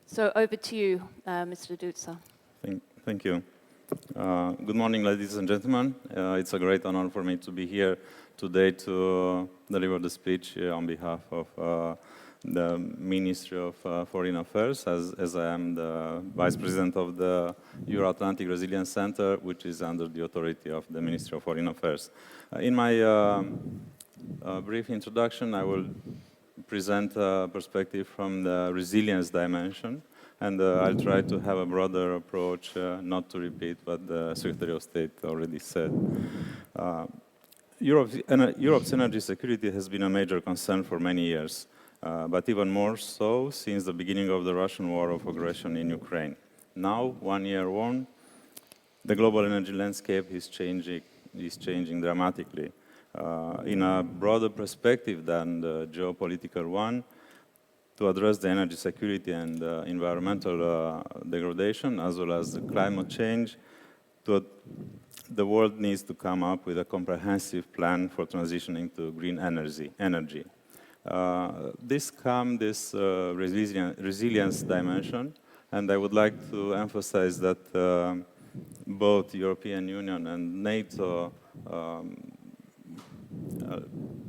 So over to you, Mr. Duță. Thank you. Good morning, ladies and gentlemen. It's a great honor for me to be here today to deliver the speech on behalf of the Ministry of Foreign Affairs, as I am the Vice President of the Euro-Atlantic Resilience Center, which is under the authority of the Ministry of Foreign Affairs. In my brief introduction, I will present a perspective from the resilience dimension, and I'll try to have a broader approach, not to repeat what the Secretary of State already said. Europe's energy security has been a major concern for many years, but even more so since the beginning of the Russian war of aggression in Ukraine. Now, 1 year on, the global energy landscape is changing dramatically. In a broader perspective than the geopolitical one, to address the energy security and environmental degradation, as well as the climate change, the world needs to come up with a comprehensive plan for transitioning to green energy. This resilience dimension, and I would like to emphasize that both the European Union and NATO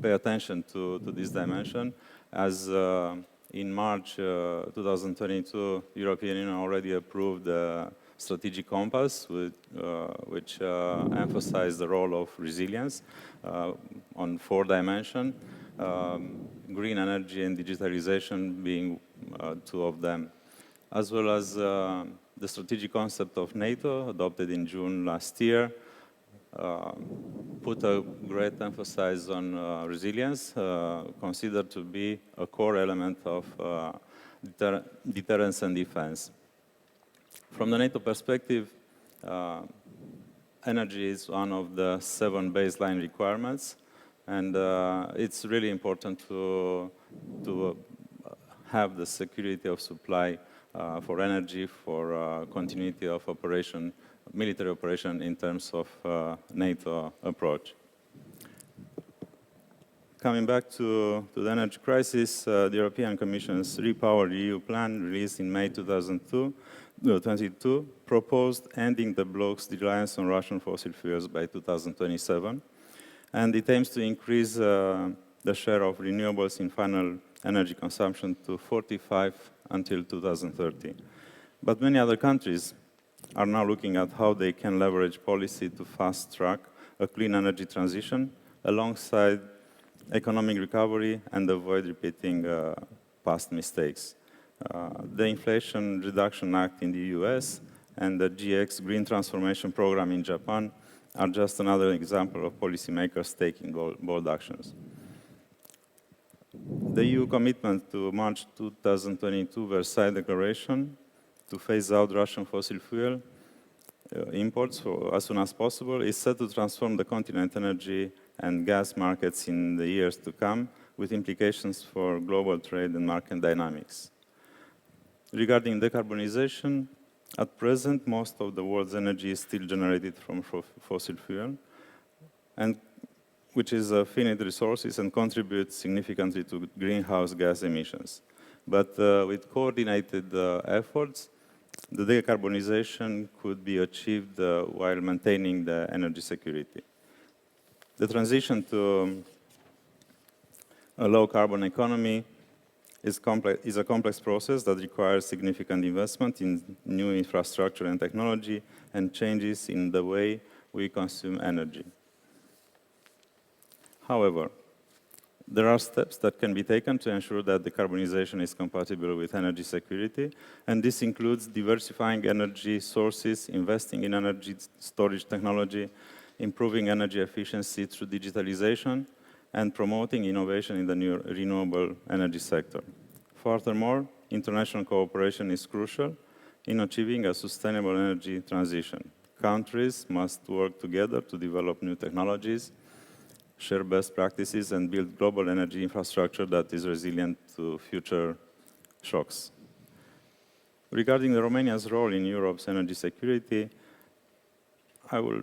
pay attention to this dimension, as in March 2022, European Union already approved the strategic compass, which emphasized the role of resilience on 4 dimensions, green energy and digitalization being 2 of them, as well as the strategic concept of NATO, adopted in June last year, put a great emphasis on resilience, considered to be a core element of deterrence and defense. From the NATO perspective, energy is one of the 7 baseline requirements, and it's really important to have the security of supply for energy, for continuity of operation, military operation in terms of NATO approach. Coming back to the energy crisis, the European Commission's REPowerEU plan, released in May 2022, proposed ending the bloc's reliance on Russian fossil fuels by 2027, and it aims to increase the share of renewables in final energy consumption to 45% until 2030. But many other countries are now looking at how they can leverage policy to fast-track a clean energy transition alongside economic recovery and avoid repeating past mistakes. The Inflation Reduction Act in the US and the GX Green Transformation Program in Japan are just another example of policymakers taking bold actions. The EU commitment to March 2022 Versailles Declaration to phase out Russian fossil fuel imports as soon as possible is set to transform the continent's energy and gas markets in the years to come, with implications for global trade and market dynamics. Regarding decarbonization, at present, most of the world's energy is still generated from fossil fuel, and which is a finite resources and contributes significantly to greenhouse gas emissions. But with coordinated efforts, the decarbonization could be achieved while maintaining the energy security. The transition to a low-carbon economy is a complex process that requires significant investment in new infrastructure and technology and changes in the way we consume energy. However, there are steps that can be taken to ensure that decarbonization is compatible with energy security, and this includes diversifying energy sources, investing in energy storage technology, improving energy efficiency through digitalization, and promoting innovation in the new renewable energy sector. Furthermore, international cooperation is crucial in achieving a sustainable energy transition. Countries must work together to develop new technologies, share best practices, and build global energy infrastructure that is resilient to future shocks. Regarding Romania's role in Europe's energy security, I will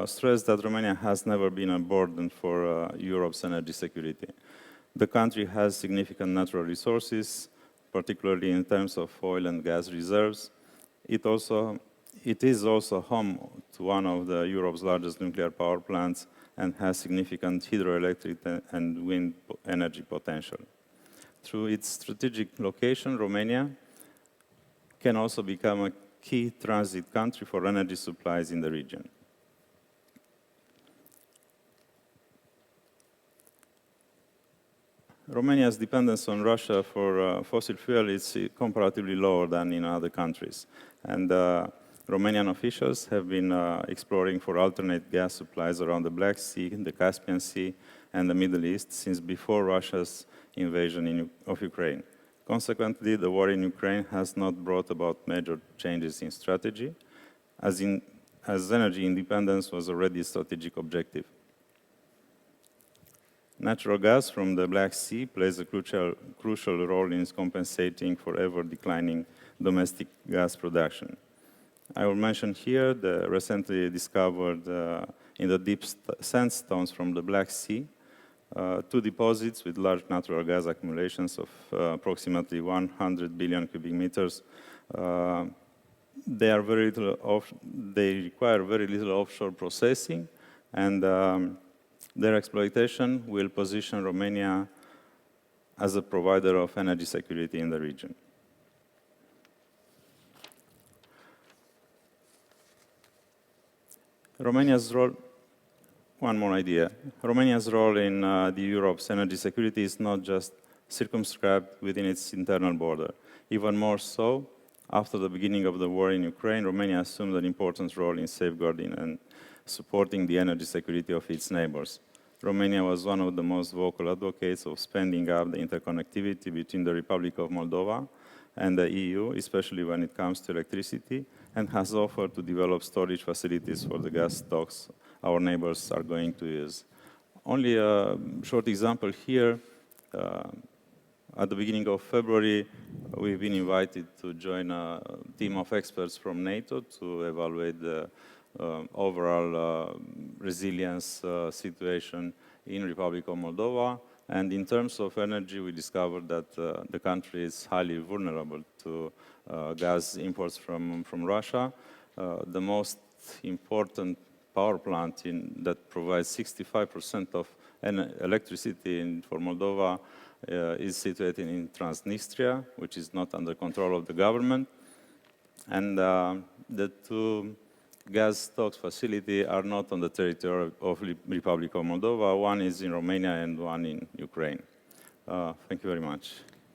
stress that Romania has never been a burden for Europe's energy security. The country has significant natural resources, particularly in terms of oil and gas reserves. It is also home to one of Europe's largest nuclear power plants and has significant hydroelectric and wind energy potential. Through its strategic location, Romania can also become a key transit country for energy supplies in the region. Romania's dependence on Russia for fossil fuel is comparatively lower than in other countries. And Romanian officials have been exploring for alternate gas supplies around the Black Sea, the Caspian Sea, and the Middle East since before Russia's invasion of Ukraine. Consequently, the war in Ukraine has not brought about major changes in strategy, as energy independence was already a strategic objective. Natural gas from the Black Sea plays a crucial role in compensating for ever-declining domestic gas production. I will mention here the recently discovered in the deep sandstones from the Black Sea, 2 deposits with large natural gas accumulations of approximately 100 billion cubic meters. They require very little offshore processing, and their exploitation will position Romania as a provider of energy security in the region. Romania's role, one more idea. Romania's role in Europe's energy security is not just circumscribed within its internal border. Even more so, after the beginning of the war in Ukraine, Romania assumed an important role in safeguarding and supporting the energy security of its neighbors. Romania was one of the most vocal advocates of speeding up the interconnectivity between the Republic of Moldova and the EU, especially when it comes to electricity, and has offered to develop storage facilities for the gas stocks our neighbors are going to use. Only a short example here. At the beginning of February, we've been invited to join a team of experts from NATO to evaluate the overall resilience situation in Republic of Moldova. And in terms of energy, we discovered that the country is highly vulnerable to gas imports from Russia. The most important power plant that provides 65% of electricity for Moldova is situated in Transnistria, which is not under control of the government. And the 2 gas stocks facilities are not on the territory of Republic of Moldova. One is in Romania and one in Ukraine. Thank you very much.